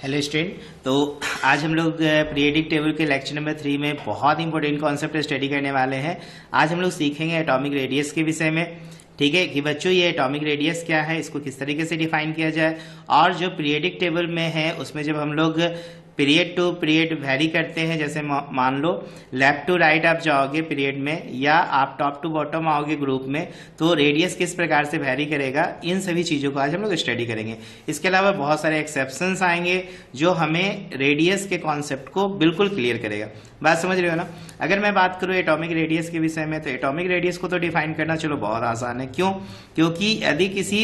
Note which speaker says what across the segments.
Speaker 1: Hello student. तो आज हम लोग पीरियोडिक टेबल के लेक्चर नंबर 3 में बहुत इंपॉर्टेंट कॉन्सेप्ट स्टडी करने वाले हैं। आज हम लोग सीखेंगे एटॉमिक रेडियस के विषय में। ठीक है कि बच्चों ये एटॉमिक रेडियस क्या है, इसको किस तरीके से डिफाइन किया जाए, और जो पीरियोडिक टेबल में है उसमें जब हम लोग पीरियड टू पीरियड वैरी करते हैं, जैसे मान लो लेफ्ट टू राइट आप जाओगे पीरियड में या आप टॉप टू बॉटम आओगे ग्रुप में, तो रेडियस किस प्रकार से वैरी करेगा, इन सभी चीजों को आज हम लोग स्टडी करेंगे। इसके अलावा बहुत सारे एक्सेप्शंस आएंगे जो हमें रेडियस के कॉन्सेप्ट को बिल्कुल क्लियर करेगा। बात समझ रहे हो ना। अगर मैं बात करूं एटॉमिक रेडियस के विषय में, तो एटॉमिक रेडियस को तो डिफाइन करना चलो बहुत आसान है। क्यों? क्योंकि यदि किसी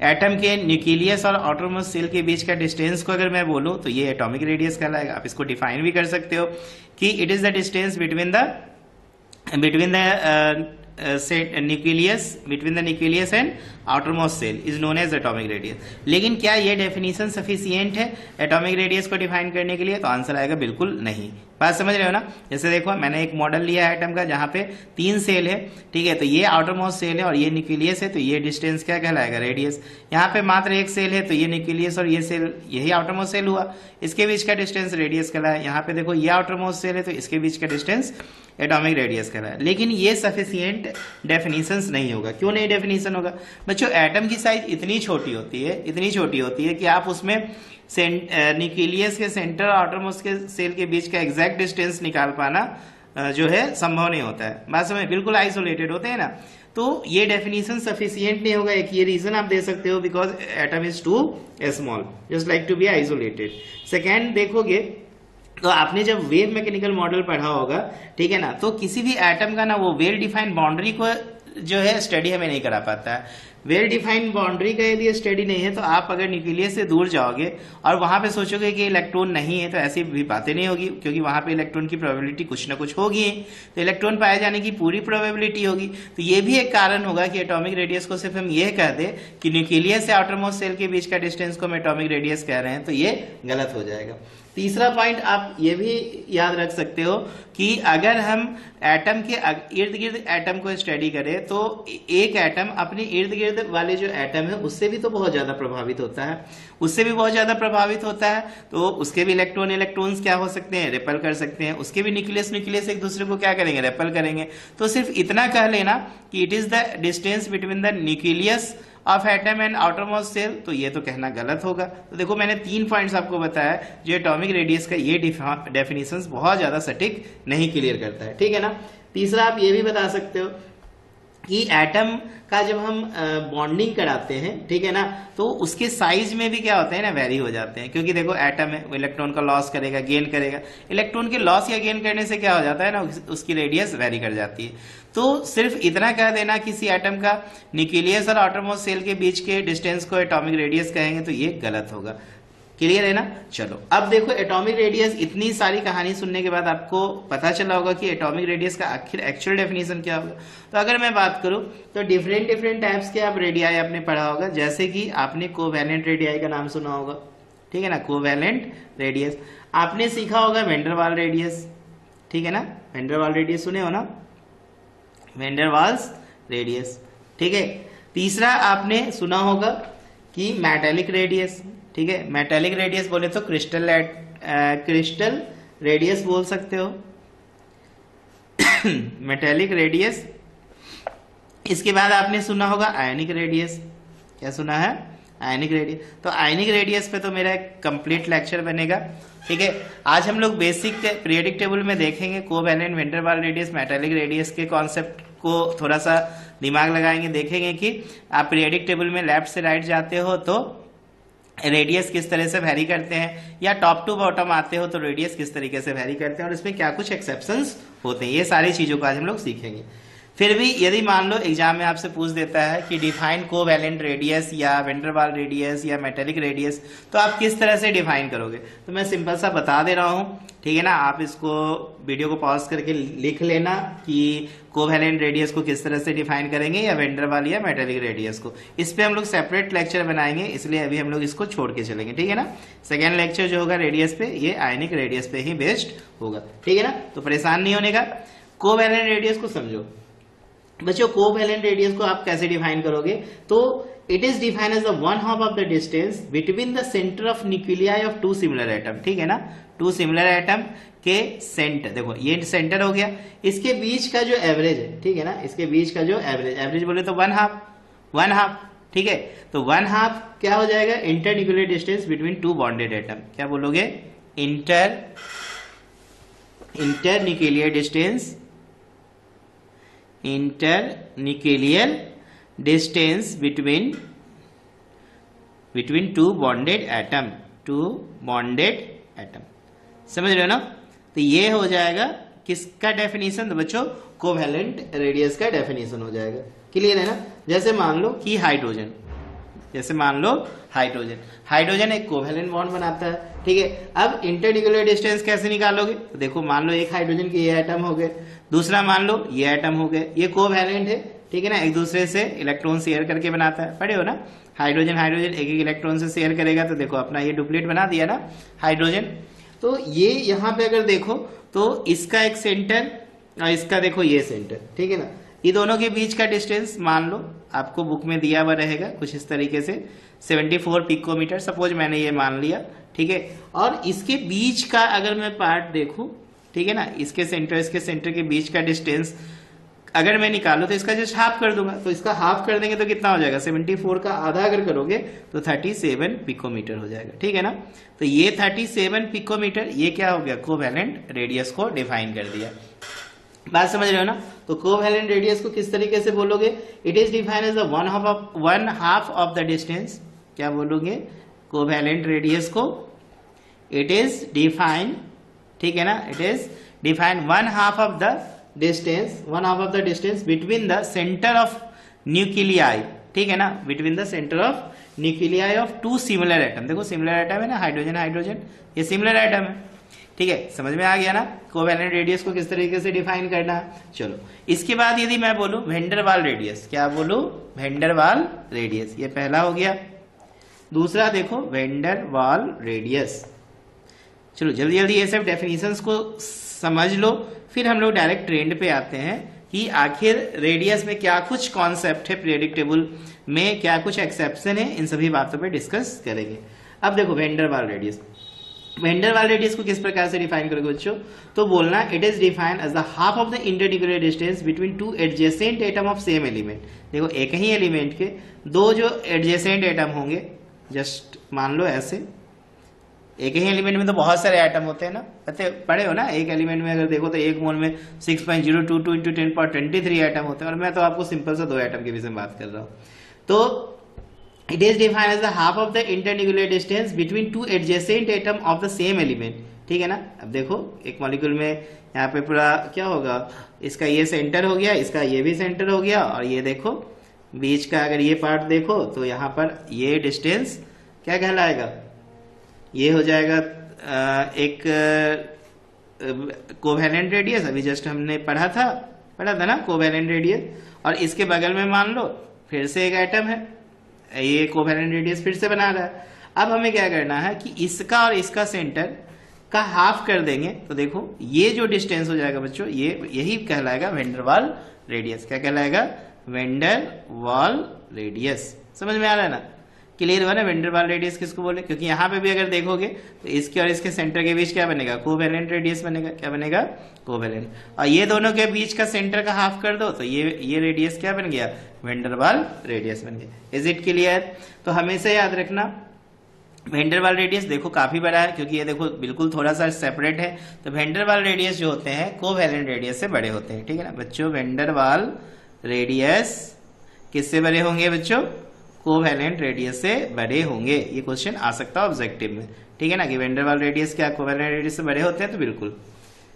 Speaker 1: एटम के न्यूक्लियस और आउटरमोस्ट सेल के बीच का डिस्टेंस को अगर मैं बोलूं तो ये एटॉमिक रेडियस कहलाएगा। आप इसको डिफाइन भी कर सकते हो कि it is the distance between the nucleus and outermost cell is known as atomic radius. लेकिन क्या ये डेफिनेशन सफिशिएंट है एटॉमिक रेडियस को डिफाइन करने के लिए? तो आंसर आएगा बिल्कुल नहीं। बात समझ रहे हो ना। जैसे देखो मैंने एक मॉडल लिया है एटम का जहां पे 3 सेल है, ठीक है, तो ये आउटरमोस्ट सेल है और ये न्यूक्लियस है, तो ये डिस्टेंस क्या कहलाएगा? रेडियस। यहाँ पे मात्र एक सेल है, तो ये न्यूक्लियस और ये सेल यही आउटरमोस्ट सेल हुआ, इसके बीच का डिस्टेंस रेडियस कहलाया। यहाँ पे देखो ये आउटरमोस्ट सेल है, तो इसके बीच का डिस्टेंस एटॉमिक रेडियस कहलाया। लेकिन ये सफिशिएंट डेफिनेशन नहीं होगा। क्यों नहीं डेफिनेशन होगा? बच्चों एटम की साइज इतनी छोटी होती है कि आप उसमें न्यूक्लियस के सेंटर और आउटरमोस्ट के सेल के बीच का एग्जैक्ट डिस्टेंस निकाल पाना जो है संभव नहीं होता है। बात समझ, बिल्कुल आइसोलेटेड होते हैं ना, तो ये डेफिनेशन सफिशिएंट नहीं होगा। एक ये रीजन आप दे सकते हो, because atom is too small just like to be isolated. Second देखोगे तो आपने जब वेव मैकेनिकल मॉडल पढ़ा होगा, ठीक है ना, तो किसी भी एटम का ना वो वेल डिफाइंड बाउंड्री को जो है स्टडी हमें नहीं करा पाता है। वेल डिफाइंड बाउंड्री का यदि स्टडी नहीं है तो आप अगर न्यूक्लियस से दूर जाओगे और वहां पे सोचोगे कि इलेक्ट्रॉन नहीं है, तो ऐसी भी बातें नहीं होगी, क्योंकि वहां पे इलेक्ट्रॉन की प्रोबेबिलिटी कुछ ना कुछ होगी, तो इलेक्ट्रॉन पाए जाने की पूरी प्रोबेबिलिटी होगी। तो ये भी एक कारण होगा कि एटॉमिक रेडियस को सिर्फ हम ये कह दे कि न्यूक्लियस से आउटरमोस्ट सेल के बीच का डिस्टेंस को हम एटॉमिक रेडियस कह रहे हैं, तो ये गलत हो जाएगा। तीसरा पॉइंट आप ये भी याद रख सकते हो कि अगर हम एटम के इर्द गिर्द एटम को स्टडी करें तो एक एटम अपने इर्द गिर्द वाले जो एटम है उससे भी तो बहुत ज्यादा प्रभावित होता है, तो उसके भी इलेक्ट्रॉन्स क्या हो सकते हैं? रिपेल कर सकते हैं। उसके भी न्यूक्लियस एक दूसरे को क्या करेंगे? रिपेल करेंगे। तो सिर्फ इतना कह लेना कि it is the distance between the nucleus of atom and outermost cell, तो ये तो कहना गलत होगा। तो देखो मैंने 3 पॉइंट्स आपको बताया जो एटॉमिक रेडियस का ये डेफिनेशंस बहुत ज्यादा सटीक नहीं क्लियर करता है, ठीक है ना। तीसरा आप ये भी बता सकते हो कि एटम का जब हम बॉन्डिंग कराते हैं, ठीक है ना, तो उसके साइज में भी क्या होता है ना, वेरी हो जाते हैं। क्योंकि देखो एटम है, वो इलेक्ट्रॉन का लॉस करेगा, गेन करेगा। इलेक्ट्रॉन के लॉस या गेन करने से क्या हो जाता है ना, उसकी रेडियस वेरी कर जाती है। तो सिर्फ इतना कह देना किसी एटम का न्यूक्लियस और आउटरमोस्ट सेल के बीच के डिस्टेंस को एटॉमिक रेडियस कहेंगे, तो ये गलत होगा। क्लियर है ना। चलो अब देखो एटॉमिक रेडियस, इतनी सारी कहानी सुनने के बाद आपको पता चला होगा कि एटॉमिक रेडियस का आखिर एक्चुअल डेफिनेशन क्या होगा। तो अगर मैं बात करूं तो डिफरेंट टाइप्स के आप रेडियाई आपने पढ़ा होगा, जैसे कि आपने कोवैलेंट रेडियाई का नाम सुना होगा, ठीक है ना, कोवैलेंट रेडियस। आपने सीखा होगा वैन डेर वाल रेडियस, ठीक है ना, वैन डेर वाल रेडियस सुने हो ना, वैन डेर वाल्स रेडियस, ठीक है। तीसरा आपने सुना होगा कि मेटेलिक रेडियस, ठीक है। मेटेलिक रेडियस बोले तो क्रिस्टल रेडियस बोल सकते हो मेटेलिक रेडियस। इसके बाद आपने सुना होगा आयनिक रेडियस। क्या सुना है? Ionic radius. तो आयनिक रेडियस पे तो मेरा एक कंप्लीट लेक्चर बनेगा, ठीक है। आज हम लोग बेसिक पीरियोडिक टेबल में देखेंगे covalent, van der Waals radius, metallic radius के कॉन्सेप्ट को थोड़ा सा दिमाग लगाएंगे, देखेंगे कि आप पीरियोडिक टेबल में लेफ्ट से राइट जाते हो तो रेडियस किस तरह से वैरी करते हैं, या टॉप टू बॉटम आते हो तो रेडियस किस तरीके से वैरी करते हैं, और इसमें क्या कुछ एक्सेप्शंस होते हैं। ये सारी चीजों को आज हम लोग सीखेंगे। फिर भी यदि मान लो एग्जाम में आपसे पूछ देता है कि डिफाइन कोवैलेंट रेडियस या वैन डेर वाल रेडियस या मेटेलिक रेडियस, तो आप किस तरह से डिफाइन करोगे? तो मैं सिंपल सा बता दे रहा हूं, ठीक है ना। आप इसको वीडियो को पॉज करके लिख लेना कि कोवैलेंट रेडियस को किस तरह से डिफाइन करेंगे, या वैन डेर वाल या मेटेलिक रेडियस को। इस पे हम लोग सेपरेट लेक्चर बनाएंगे, इसलिए अभी हम लोग इसको छोड़ के चलेंगे, ठीक है ना। सेकेंड लेक्चर जो होगा रेडियस पे, ये आयनिक रेडियस पे ही बेस्ड होगा, ठीक है ना। तो परेशान नहीं होने का। कोवैलेंट रेडियस को समझो बच्चों। कोवैलेंट रेडियस को आप कैसे डिफाइन करोगे? तो it is defined as the one half of the distance between the centre of nuclei of two similar atom, ठीक है ना, टू सिमिलर एटम के सेंटर, देखो ये सेंटर हो गया, इसके बीच का जो एवरेज है, ठीक है ना, इसके बीच का जो एवरेज बोले तो वन हाफ, ठीक है, तो वन हाफ क्या हो जाएगा, inter nuclear distance between to bonded atom, क्या बोलोगे, inter nuclear distance, inter nuclear distance between to bonded atom, समझ रहे हो ना। तो ये हो जाएगा किसका डेफिनेशन, तो बच्चों कोवैलेंट रेडियस का डेफिनेशन हो जाएगा, क्लियर है ना। जैसे मान लो कि हाइड्रोजन, हाइड्रोजन एक कोवैलेंट बॉन्ड बनाता है, ठीक है। अब इंटरन्यूक्लियर डिस्टेंस कैसे निकालोगे, तो देखो मान लो एक हाइड्रोजन के ये एटम हो गए, दूसरा मान लो ये एटम हो गए, ये कोवैलेंट है, ठीक है ना, एक दूसरे से इलेक्ट्रॉन शेयर करके बनाता है, पढ़े हो ना, हाइड्रोजन एक इलेक्ट्रॉन से शेयर करेगा, तो देखो अपना ये डुप्लीट बना दिया ना हाइड्रोजन। तो ये यहाँ पे अगर देखो तो इसका एक सेंटर और इसका देखो ये सेंटर, ठीक है ना, ये दोनों के बीच का डिस्टेंस मान लो आपको बुक में दिया हुआ रहेगा कुछ इस तरीके से 74 पिकोमीटर, सपोज मैंने ये मान लिया, ठीक है। और इसके बीच का अगर मैं पार्ट देखूं, ठीक है ना, इसके सेंटर के बीच का डिस्टेंस अगर मैं निकालू तो इसका जस्ट हाफ कर दूंगा, तो इसका हाफ कर देंगे तो कितना हो जाएगा, 74 का आधा अगर करोगे तो 37 पिकोमीटर हो जाएगा, ठीक है ना। तो ये 37 पिकोमीटर ये क्या हो गया, कोवैलेंट रेडियस को डिफाइन कर दिया, बात समझ रहे हो ना। तो कोवैलेंट रेडियस को किस तरीके से बोलोगे, it is defined as the one half of the distance, क्या बोलोगे, कोवैलेंट रेडियस को इट इज डिफाइंड, ठीक है ना, it is defined one half of the distance between the centre of nuclei, ठीक है ना, between the centre of nuclei of two similar atom, देखो सिमिलर एटम है ना, हाइड्रोजन ये सिमिलर एटम है, ठीक है, समझ में आ गया ना कोवैलेंट रेडियस को किस तरीके से डिफाइन करना है। चलो इसके बाद यदि मैं बोलूं वैन डर वाल रेडियस, क्या बोलूं, वैन डर वाल रेडियस, ये पहला हो गया। दूसरा देखो वैन डर वाल रेडियस, चलो जल्दी जल्दी ये सब डेफिनेशंस को समझ लो, फिर हम लोग डायरेक्ट ट्रेंड पे आते हैं कि आखिर रेडियस में क्या कुछ कॉन्सेप्ट है, प्रेडिक्टेबल में क्या कुछ एक्सेप्शन है, इन सभी बातों पे डिस्कस करेंगे। अब देखो वैन डर वाल रेडियस, वैन डर वाल रेडियस को किस प्रकार से डिफाइन करोगे बच्चों, तो बोलना it is defined as the half of the internuclear distance between two adjacent atom of same element, देखो एक ही एलिमेंट के दो जो एडजेसेंट एटम होंगे, जस्ट मान लो ऐसे, एक ही एलिमेंट में तो बहुत सारे एटम होते हैं ना, पढ़े हो ना, एक एलिमेंट में अगर देखो तो एक मोल में 6.022 इंटू 10⁻23 एटम होते हैं, और मैं तो आपको सिंपल सा दो एटम के विषय में बात कर रहा हूँ। तो it is defined as the half of the internuclear distance between two adjacent atom of the same element, ठीक है ना। अब देखो एक मॉलिक्यूल में यहाँ पे पूरा क्या होगा, इसका ये सेंटर हो गया, इसका ये भी सेंटर हो गया, और ये देखो बीच का अगर ये पार्ट देखो तो यहाँ पर ये डिस्टेंस क्या कहलाएगा, ये हो जाएगा एक कोवैलेंट रेडियस, अभी जस्ट हमने पढ़ा था ना कोवैलेंट रेडियस, और इसके बगल में मान लो फिर से एक एटम है, ये कोवैलेंट रेडियस फिर से बना रहा है। अब हमें क्या करना है कि इसका और इसका सेंटर का हाफ कर देंगे, तो देखो ये जो डिस्टेंस हो जाएगा बच्चों, ये यही कहलाएगा वैन डर वाल रेडियस, क्या कहलाएगा, वैन डर वाल रेडियस, समझ में आ रहा है ना, क्लियर हुआ ना। वैन डर वाल रेडियस किसको बोले, क्योंकि यहाँ पे भी अगर देखोगे तो इसके और इसके सेंटर के बीच क्या बनेगा, कोवैलेंट रेडियस बनेगा, क्या बनेगा, कोवैलेंट, और ये दोनों के बीच का सेंटर का हाफ कर दो तो ये रेडियस क्या बन गया, वैन डर वाल रेडियस बन गया। Is it clear. तो हमेशा याद रखना वैन डर वाल रेडियस देखो काफी बड़ा है, क्योंकि ये देखो बिल्कुल थोड़ा सा सेपरेट है, तो वैन डर वाल रेडियस जो होते हैं कोवैलेंट रेडियस से बड़े होते हैं, ठीक है ना बच्चों। वैन डर वाल रेडियस किससे बड़े होंगे बच्चों, कोवैलेंट रेडियस से बड़े होंगे, ये क्वेश्चन आ सकता है ऑब्जेक्टिव में, ठीक है ना, कि वैन डर वाल रेडियस क्या कोवैलेंट रेडियस से बड़े होते हैं, तो बिल्कुल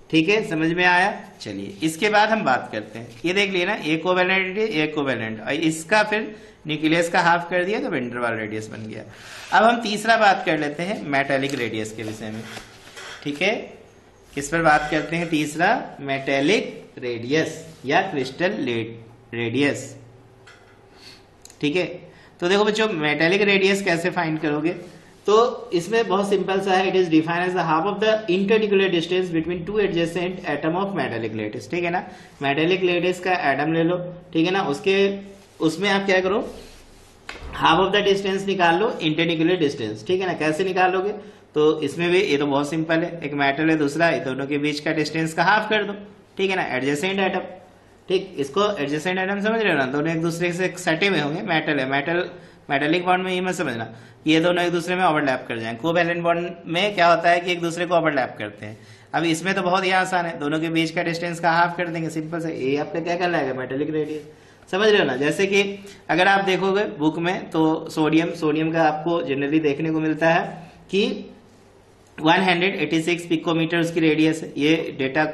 Speaker 1: ठीक है, समझ में आया। चलिए इसके बाद हम बात करते हैं, ये देख लिया ना, एक कोवैलेंट रेडियस एक कोवैलेंट, और इसका फिर न्यूक्लियस का हाफ कर दिया तो वैन डर वाल रेडियस बन गया। अब हम तीसरा बात कर लेते हैं मेटेलिक रेडियस के विषय में, ठीक है, किस पर बात करते हैं, तीसरा मेटेलिक रेडियस या क्रिस्टल रेडियस, ठीक है। तो देखो बच्चों मेटेलिक रेडियस कैसे फाइंड करोगे, तो इसमें बहुत सिंपल सा है, it is defined as the half of the internuclear distance between two adjacent atom of metallic lattice, ठीक है ना। मेटेलिक लेटिस का एटम ले लो, ठीक है ना, उसमें आप क्या करो, हाफ ऑफ द डिस्टेंस निकाल लो इंटरन्यूक्लियर डिस्टेंस, ठीक है ना। कैसे निकालोगे, तो इसमें भी ये तो बहुत सिंपल है, एक मेटल है दूसरा है, दोनों के बीच का डिस्टेंस का हाफ कर दो, ठीक है ना, एडजेसेंट एटम। ठीक, इसको एडजेसेंट एटम समझ रहे हो ना, दोनों एक दूसरे से सटे हुए होंगे, मेटल है, मेटेलिक बॉन्ड में ये मत समझना ये दोनों एक दूसरे में ओवरलैप कर जाएंगे। कोवैलेंट बॉन्ड में क्या होता है कि एक दूसरे को ओवरलैप करते हैं। अब इसमें तो बहुत ही आसान है, दोनों के बीच का डिस्टेंस का हाफ कर देंगे, सिंपल से। ये आपका क्या कहलाएगा, मेटेलिक रेडियस, समझ रहे हो ना। जैसे कि अगर आप देखोगे बुक में तो सोडियम का आपको जनरली देखने को मिलता है कि 186 पिकोमीटर उसकी रेडियस है। ये डेटा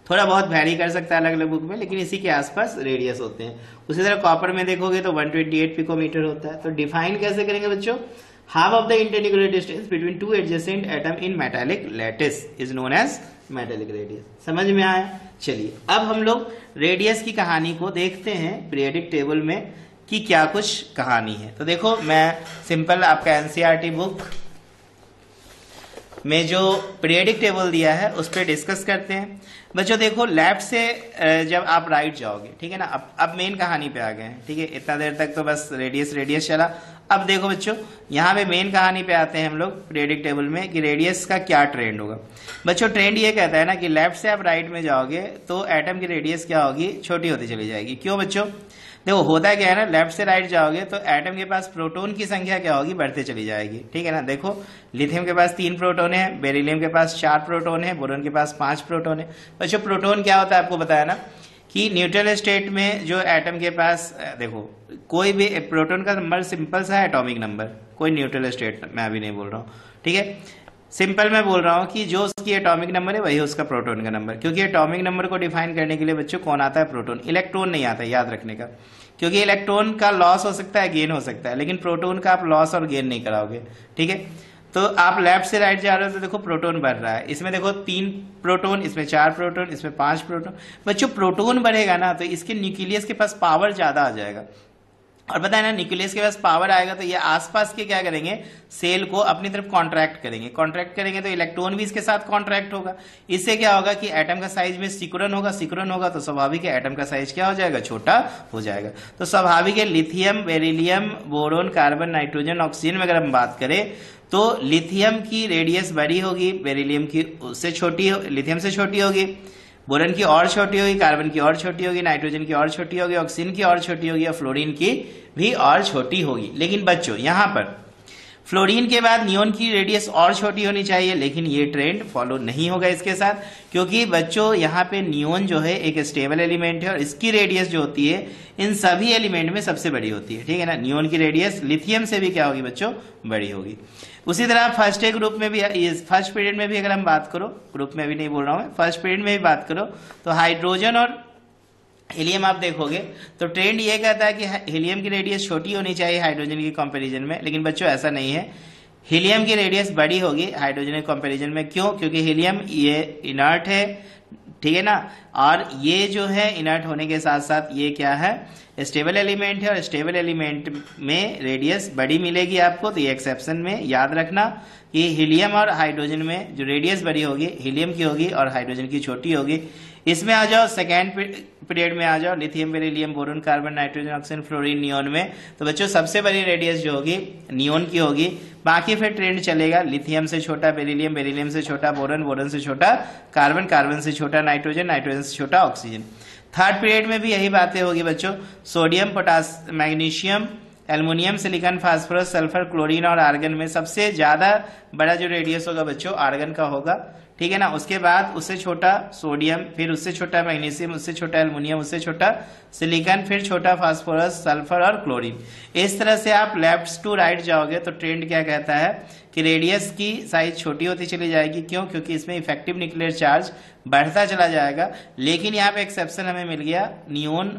Speaker 1: थोड़ा बहुत वैरी कर सकता है अलग अलग बुक में, लेकिन इसी के आसपास रेडियस होते हैं। उसी तरह कॉपर में देखोगे तो 128 पिकोमीटर होता है। तो डिफाइन कैसे करेंगे बच्चों, half of the internuclear distance between two adjacent atom in metallic lattice is known as metallic radius. समझ में आया। चलिए अब हम लोग रेडियस की कहानी को देखते हैं पीरियोडिक टेबल में कि क्या कुछ कहानी है। तो देखो मैं सिंपल आपका एनसीईआरटी बुक में जो पीरियोडिक टेबल दिया है उस पर डिस्कस करते हैं। बच्चों देखो लेफ्ट से जब आप राइट जाओगे, ठीक है ना, अब मेन कहानी पे आ गए हैं, ठीक है। इतना देर तक तो बस रेडियस चला। अब देखो बच्चों यहाँ पे मेन कहानी पे आते हैं हम लोग पीरियोडिक टेबल में कि रेडियस का क्या ट्रेंड होगा। बच्चों ट्रेंड ये कहता है ना कि लेफ्ट से आप राइट में जाओगे तो एटम की रेडियस क्या होगी, छोटी होती चली जाएगी। क्यों बच्चों, देखो होता क्या है ना, लेफ्ट से राइट जाओगे तो एटम के पास प्रोटॉन की संख्या क्या होगी, बढ़ते चली जाएगी, ठीक है ना। देखो लिथियम के पास 3 प्रोटॉन है, बेरिलियम के पास 4 प्रोटॉन है, बोरॉन के पास 5 प्रोटॉन है। बच्चों प्रोटॉन क्या होता है आपको बताया ना कि न्यूट्रल स्टेट में जो एटम के पास, देखो कोई भी प्रोटॉन का नंबर सिंपल सा है एटॉमिक नंबर, कोई न्यूट्रल स्टेट मैं अभी नहीं बोल रहा हूँ, ठीक है। सिंपल मैं बोल रहा हूँ कि जो उसकी एटॉमिक नंबर है वही उसका प्रोटॉन का नंबर, क्योंकि एटॉमिक नंबर को डिफाइन करने के लिए बच्चों कौन आता है, प्रोटॉन। इलेक्ट्रॉन नहीं आता है, याद रखने का, क्योंकि इलेक्ट्रॉन का लॉस हो सकता है, गेन हो सकता है, लेकिन प्रोटॉन का आप लॉस और गेन नहीं कराओगे, ठीक है। तो आप लेफ्ट से राइट जा रहे हो तो देखो प्रोटॉन बढ़ रहा है, इसमें देखो 3 प्रोटॉन, इसमें 4 प्रोटॉन, इसमें 5 प्रोटॉन। बच्चों प्रोटॉन बढ़ेगा ना तो इसके न्यूक्लियस के पास पावर ज्यादा आ जाएगा, और पता है ना न्यूक्लियस के पास पावर आएगा तो ये आसपास के क्या करेंगे, सेल को अपनी तरफ कॉन्ट्रैक्ट करेंगे तो इलेक्ट्रॉन भी इसके साथ कॉन्ट्रैक्ट होगा। इससे क्या होगा कि एटम का साइज में सिकुड़न होगा तो स्वाभाविक है एटम का साइज क्या हो जाएगा, छोटा हो जाएगा। तो स्वाभाविक है lithium, beryllium, boron, carbon, nitrogen, oxygen में अगर हम बात करें तो लिथियम की रेडियस बड़ी होगी, बेरिलियम की उससे छोटी, लिथियम से छोटी होगी, बोरन की और छोटी होगी, कार्बन की और छोटी होगी, नाइट्रोजन की और छोटी होगी, ऑक्सीजन की और छोटी होगी, और फ्लोरीन की भी और छोटी होगी। लेकिन बच्चों यहां पर फ्लोरीन के बाद नियोन की रेडियस और छोटी होनी चाहिए, लेकिन ये ट्रेंड फॉलो नहीं होगा इसके साथ, क्योंकि बच्चों यहाँ पे नियोन जो है एक स्टेबल एलिमेंट है और इसकी रेडियस जो होती है इन सभी एलिमेंट में सबसे बड़ी होती है, ठीक है ना। नियोन की रेडियस लिथियम से भी क्या होगी बच्चों, बड़ी होगी। उसी तरह फर्स्ट ए ग्रुप में भी, फर्स्ट पीरियड में भी अगर हम बात करो, ग्रुप में भी नहीं बोल रहा हूं मैं, फर्स्ट पीरियड में भी बात करो तो हाइड्रोजन और हीलियम आप देखोगे तो ट्रेंड ये कहता है कि हीलियम की रेडियस छोटी होनी चाहिए हाइड्रोजन के कंपैरिजन में, लेकिन बच्चों ऐसा नहीं है, हीलियम की रेडियस बड़ी होगी हाइड्रोजन के कंपैरिजन में। क्यों, क्योंकि हीलियम ये इनर्ट है, ठीक है ना, और ये जो है इनर्ट होने के साथ साथ ये क्या है, स्टेबल एलिमेंट है, और स्टेबल एलिमेंट में रेडियस बड़ी मिलेगी आपको। तो ये एक्सेप्शन में याद रखना कि हीलियम और हाइड्रोजन में जो रेडियस बड़ी होगी हीलियम की होगी और हाइड्रोजन की छोटी होगी। इसमें आ जाओ सेकेंड पीरियड में आ जाओ, lithium, beryllium, boron, carbon, nitrogen, oxygen, fluorine, neon में तो बच्चों सबसे बड़ी रेडियस जो होगी नियोन की होगी। बाकी फिर ट्रेंड चलेगा लिथियम से छोटा बेरिलियम, बेरिलियम से छोटा बोरन, बोरन से छोटा कार्बन, कार्बन से छोटा नाइट्रोजन, नाइट्रोजन से छोटा ऑक्सीजन। थर्ड पीरियड में भी यही बातें होगी बच्चों, sodium, potassium, magnesium, aluminium, silicon, phosphorus, sulphur, chlorine और आर्गन में सबसे ज्यादा बड़ा जो रेडियस होगा बच्चों आर्गन का होगा, ठीक है ना। उसके बाद उससे छोटा सोडियम, फिर उससे छोटा मैग्नीशियम, उससे छोटा एल्युमिनियम, उससे छोटा सिलिकॉन, फिर छोटा फास्फोरस, सल्फर और क्लोरीन। इस तरह से आप लेफ्ट टू राइट जाओगे तो ट्रेंड क्या कहता है कि रेडियस की साइज छोटी होती चली जाएगी। क्यों, क्योंकि इसमें इफेक्टिव न्यूक्लियर चार्ज बढ़ता चला जाएगा। लेकिन यहाँ पे एक्सेप्शन हमें मिल गया नियोन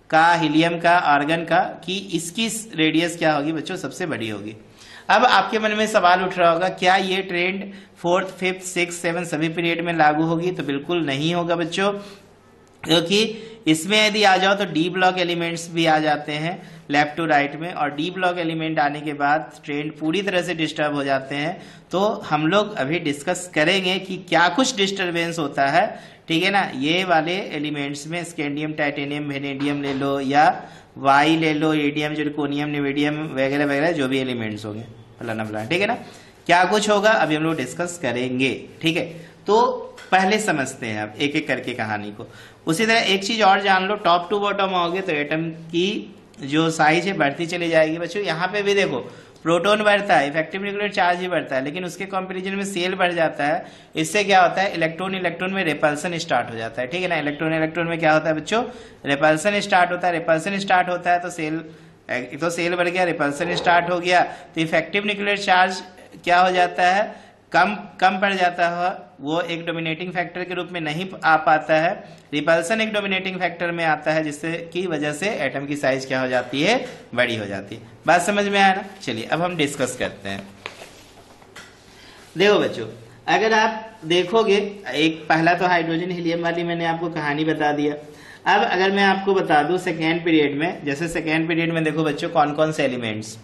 Speaker 1: का, हीलियम का, आर्गन का, कि इसकी रेडियस क्या होगी बच्चों, सबसे बड़ी होगी। अब आपके मन में सवाल उठ रहा होगा क्या ये trend 4th, 5th, 6th, 7th सभी पीरियड में लागू होगी? तो बिल्कुल नहीं होगा बच्चों, क्योंकि इसमें यदि आ जाओ तो डी ब्लॉक एलिमेंट्स भी आ जाते हैं लेफ्ट टू राइट में, और डी ब्लॉक एलिमेंट आने के बाद ट्रेंड पूरी तरह से डिस्टर्ब हो जाते हैं। तो हम लोग अभी डिस्कस करेंगे कि क्या कुछ डिस्टर्बेंस होता है, ठीक है ना। ये वाले एलिमेंट्स में स्कैंडियम, टाइटेनियम, वेनेडियम ले लो या वाई ले लो, एडियम, जिरकोनियम, निवेडियम वगैरह वगैरह जो भी एलिमेंट्स होंगे फलाना फलाना, ठीक है ना। क्या कुछ होगा अभी हम लोग डिस्कस करेंगे, ठीक है। तो पहले समझते हैं अब एक एक करके कहानी को। उसी तरह एक चीज और जान लो, टॉप टू बॉटम आओगे तो एटम की जो साइज है बढ़ती चली जाएगी बच्चों। यहाँ पे भी देखो प्रोटॉन बढ़ता है, इफेक्टिव न्यूक्लियर चार्ज ही बढ़ता है, लेकिन उसके कंपैरिजन में सेल बढ़ जाता है। इससे क्या होता है, इलेक्ट्रॉन इलेक्ट्रॉन में रिपल्सन स्टार्ट हो जाता है, ठीक है ना। इलेक्ट्रॉन इलेक्ट्रॉन में क्या होता है बच्चों, रिपल्सन स्टार्ट होता है। रिपल्सन स्टार्ट होता है तो सेल बढ़ गया, रिपल्सन स्टार्ट हो गया तो इफेक्टिव न्यूक्लियर चार्ज क्या हो जाता है, कम पड़ जाता है। वो एक डोमिनेटिंग फैक्टर के रूप में नहीं आ पाता है, रिपल्सन एक डोमिनेटिंग फैक्टर में आता है, जिससे की वजह से एटम की साइज क्या हो जाती है, बड़ी हो जाती है। बात समझ में आया ना। चलिए अब हम डिस्कस करते हैं। देखो बच्चों, अगर आप देखोगे, एक पहला तो हाइड्रोजन हीलियम वाली मैंने आपको कहानी बता दिया। अब अगर मैं आपको बता दूं सेकेंड पीरियड में, जैसे सेकेंड पीरियड में देखो बच्चों कौन कौन से एलिमेंट्स,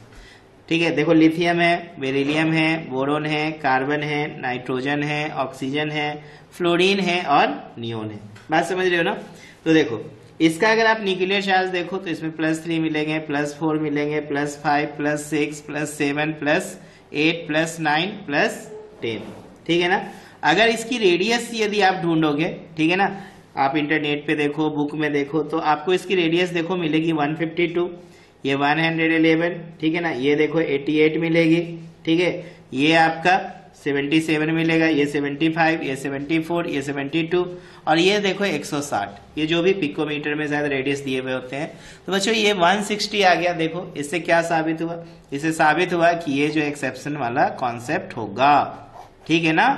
Speaker 1: ठीक है। देखो लिथियम है, बेरिलियम है, बोरोन है, कार्बन है, नाइट्रोजन है, ऑक्सीजन है, फ्लोरीन है और नियोन है। बात समझ रहे हो ना। तो देखो इसका अगर आप न्यूक्लियर चार्ज देखो तो इसमें +3 मिलेंगे, +4 मिलेंगे, +5, +6, +7, +8, +9, +10, ठीक है ना। अगर इसकी रेडियस यदि आप ढूंढोगे, ठीक है ना, आप इंटरनेट पे देखो, बुक में देखो, तो आपको इसकी रेडियस देखो मिलेगी 152, ये 111, ठीक है ना। ये देखो 88 मिलेगी, ठीक है। ये आपका 77 मिलेगा, ये 75, ये 74, ये 72 और ये देखो 160। ये जो भी पिकोमीटर में शायद रेडियस दिए हुए होते हैं। तो बच्चों ये 160 आ गया। देखो इससे क्या साबित हुआ, इससे साबित हुआ कि ये जो एक्सेप्शन वाला कॉन्सेप्ट होगा, ठीक है ना।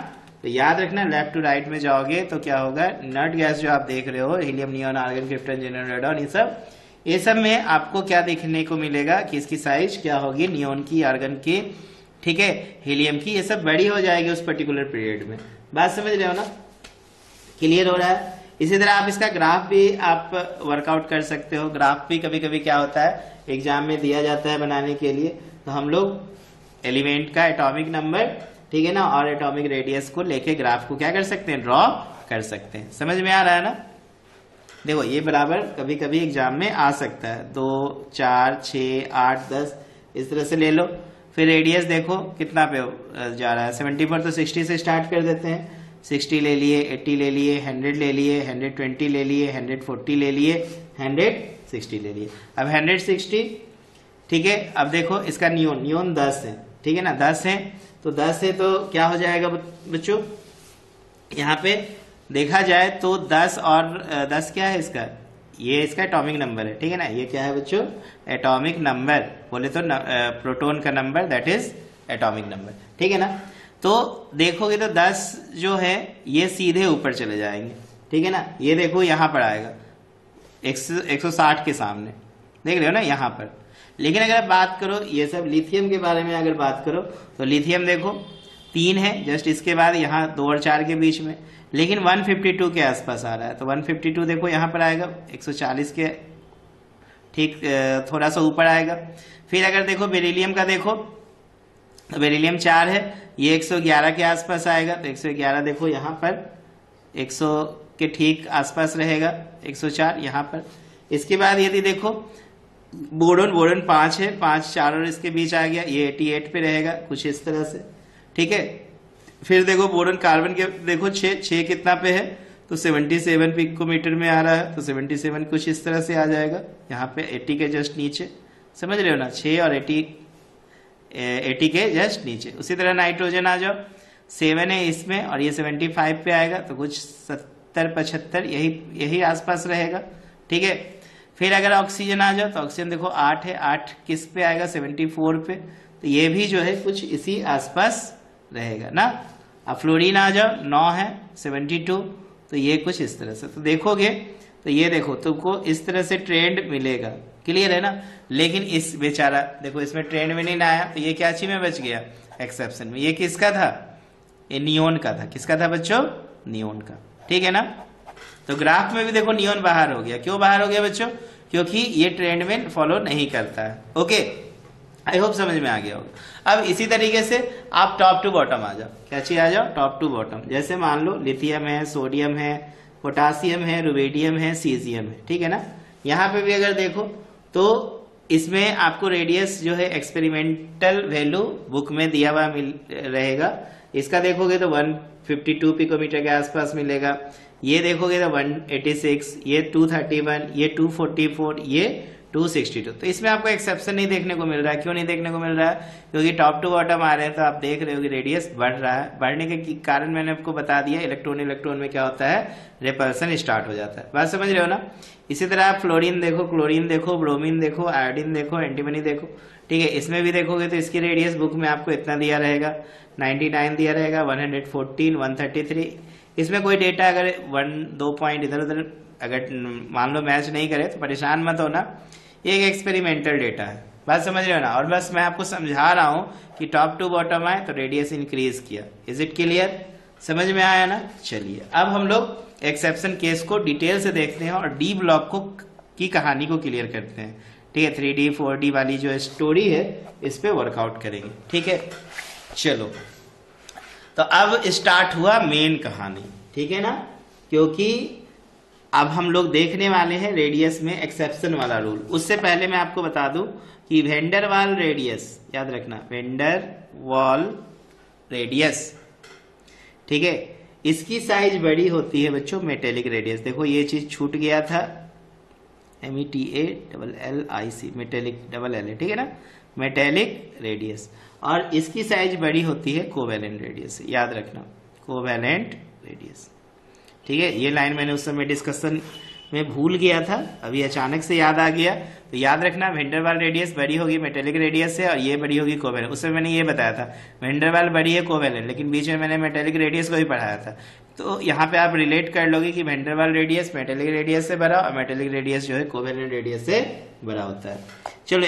Speaker 1: तो याद रखना, लेफ्ट टू राइट में जाओगे तो क्या होगा, नट गैस जो आप देख रहे हो, helium, neon, argon, krypton, xenon, radon, ये सब में आपको क्या देखने को मिलेगा कि इसकी साइज क्या होगी, नियॉन की, आर्गन की, ठीक है, हीलियम की, ये सब बड़ी हो जाएगी उस पर्टिकुलर पीरियड में। बात समझ रहे हो ना, क्लियर हो रहा है। इसी तरह आप इसका ग्राफ भी आप वर्कआउट कर सकते हो। ग्राफ भी कभी कभी क्या होता है एग्जाम में दिया जाता है बनाने के लिए, तो हम लोग एलिमेंट का एटॉमिक नंबर, ठीक है ना, और एटॉमिक रेडियस को लेके ग्राफ को क्या कर सकते हैं, ड्रॉ कर सकते हैं। समझ में आ रहा है ना। देखो ये बराबर कभी कभी एग्जाम में आ सकता है, 2, 4, 6, 8, 10 इस तरह से ले लो। फिर रेडियस देखो कितना पे जा रहा है, 74 तो 60 से स्टार्ट कर देते हैं, 60 ले लिए, 80 ले लिए, 100 ले लिए, 120 ले लिए, 140 ले लिए, 160 ले लिए। अब 160, ठीक है। अब देखो इसका नियॉन 10 है, ठीक है ना, 10 है तो 10 है तो क्या हो जाएगा बच्चों, यहाँ पे देखा जाए तो 10 और 10 क्या है इसका, ये इसका एटॉमिक नंबर है, ठीक है ना। ये क्या है बच्चों, एटॉमिक नंबर, बोले तो प्रोटॉन का number, that is atomic number, ठीक है ना। तो देखोगे तो 10 जो है ये सीधे ऊपर चले जाएंगे, ठीक है ना। ये देखो यहाँ पर आएगा 160 के सामने, देख रहे हो ना यहाँ पर। लेकिन अगर आप बात करो ये सब लिथियम के बारे में अगर बात करो तो लिथियम देखो 3 है जस्ट इसके बाद यहाँ 2 और 4 के बीच में, लेकिन 152 के आसपास आ रहा है। तो 152 देखो यहाँ पर आएगा 140 के ठीक थोड़ा सा ऊपर आएगा। फिर अगर देखो बेरिलियम का देखो, बेरिलियम 4 है, ये 111 के आसपास आएगा। तो 111 देखो यहाँ पर 100 के ठीक आसपास रहेगा, 104 यहाँ पर। इसके बाद यदि देखो बोरोन 5 है, 5, 4 और इसके बीच आ गया, ये 88 पे रहेगा कुछ इस तरह से, ठीक है। फिर देखो बोरोन कार्बन के देखो 6 कितना पे है, तो 77 पिकोमीटर में आ रहा है, तो 77 कुछ इस तरह से आ जाएगा यहाँ पे 80 के जस्ट नीचे, समझ रहे हो ना, 6 और 80 के जस्ट नीचे। उसी तरह नाइट्रोजन आ जाओ, 7 है इसमें और ये 75 पे आएगा, तो कुछ 70-75 यही आसपास रहेगा, ठीक है। फिर अगर ऑक्सीजन आ जाओ तो ऑक्सीजन देखो 8 है, 8 किस पे आएगा, 74 पे, तो ये भी जो है कुछ इसी आसपास रहेगा ना। अब फ्लोरीन आ जाओ 9 है, 72, तो ये कुछ इस तरह से। तो देखोगे तो ये देखो तुमको इस तरह से ट्रेंड मिलेगा, क्लियर है ना। लेकिन इस बेचारा देखो इसमें ट्रेंड में नहीं आया, तो ये क्या चीज में बच गया, एक्सेप्शन में। ये किसका था, ये नियॉन का था। किसका था बच्चों, नियॉन का, ठीक है ना। तो ग्राफ में भी देखो नियॉन बाहर हो गया। क्यों बाहर हो गया बच्चों, क्योंकि ये ट्रेंड में फॉलो नहीं करता है। ओके, आई होप समझ में आ गया होगा। अब इसी तरीके से आप टॉप टू बॉटम आ जाओ। क्या चीज आ जाओ, टॉप टू बॉटम। जैसे मान लो लिथियम है, सोडियम है, पोटासियम है, रुबिडियम है, सीजियम है, ठीक है ना। यहाँ पे भी अगर देखो तो इसमें आपको रेडियस जो है एक्सपेरिमेंटल वैल्यू बुक में दिया हुआ मिल रहेगा। इसका देखोगे तो 152 पिकोमीटर के आसपास मिलेगा। ये देखोगे तो 186, ये 231, ये 244, ये 262। तो इसमें आपको एक्सेप्शन नहीं देखने को मिल रहा है। क्यों नहीं देखने को मिल रहा है? क्योंकि टॉप टू बॉटम आ रहे हैं तो आप देख रहे हो कि रेडियस बढ़ रहा है। बढ़ने के कारण मैंने आपको बता दिया, इलेक्ट्रॉन इलेक्ट्रॉन में क्या होता है, रिपल्सन स्टार्ट हो जाता है। बात समझ रहे हो ना। इसी तरह आप फ्लोरीन देखो, क्लोरीन देखो, ब्रोमीन देखो, आयोडीन देखो, एंटीमनी देखो, ठीक है। इसमें भी देखोगे तो इसकी रेडियस बुक में आपको इतना दिया रहेगा, 99 दिया रहेगा, 114, 133। इसमें कोई डेटा अगर 1-2 पॉइंट इधर उधर अगर मान लो मैच नहीं करे तो परेशान मत होना, ये एक एक्सपेरिमेंटल डेटा है। बात समझ रहे हो ना। और बस मैं आपको समझा रहा हूं कि टॉप टू बॉटम आए तो रेडियस इंक्रीज किया। Is it clear? समझ में आया ना। चलिए अब हम लोग एक्सेप्शन केस को डिटेल से देखते हैं और डी ब्लॉक को की कहानी को क्लियर करते हैं, ठीक है। 3D 4D वाली जो स्टोरी है इस पे वर्कआउट करेंगे, ठीक है। चलो तो अब स्टार्ट हुआ मेन कहानी, ठीक है ना। क्योंकि अब हम लोग देखने वाले हैं रेडियस में एक्सेप्शन वाला रूल। उससे पहले मैं आपको बता दूं कि वेंडर वाल रेडियस, याद रखना, वेंडर वाल रेडियस, ठीक है, इसकी साइज बड़ी होती है बच्चों मेटेलिक रेडियस। देखो ये चीज छूट गया था, METALLIC, मेटेलिक डबल एल, ठीक है ना, मेटेलिक रेडियस। और इसकी साइज बड़ी होती है कोवेलेंट रेडियस, याद रखना, कोवेलेंट रेडियस, ठीक है। ये लाइन मैंने उस समय डिस्कशन में भूल गया था, अभी अचानक से याद आ गया। तो याद रखना वेंडरवाल रेडियस बड़ी होगी मेटेलिक रेडियस से और ये बड़ी होगी कोवेलेंट। उसमें मैंने ये बताया था वेंडरवाल बड़ी है कोवेलेंट, लेकिन बीच में मैंने मेटेलिक रेडियस को भी पढ़ाया था। तो यहाँ पे आप रिलेट कर लोगे कि वेंडरवाल रेडियस मेटेलिक रेडियस से बड़ा और मेटेलिक रेडियस जो है कोवेलेंट रेडियस से बड़ा होता है। चलो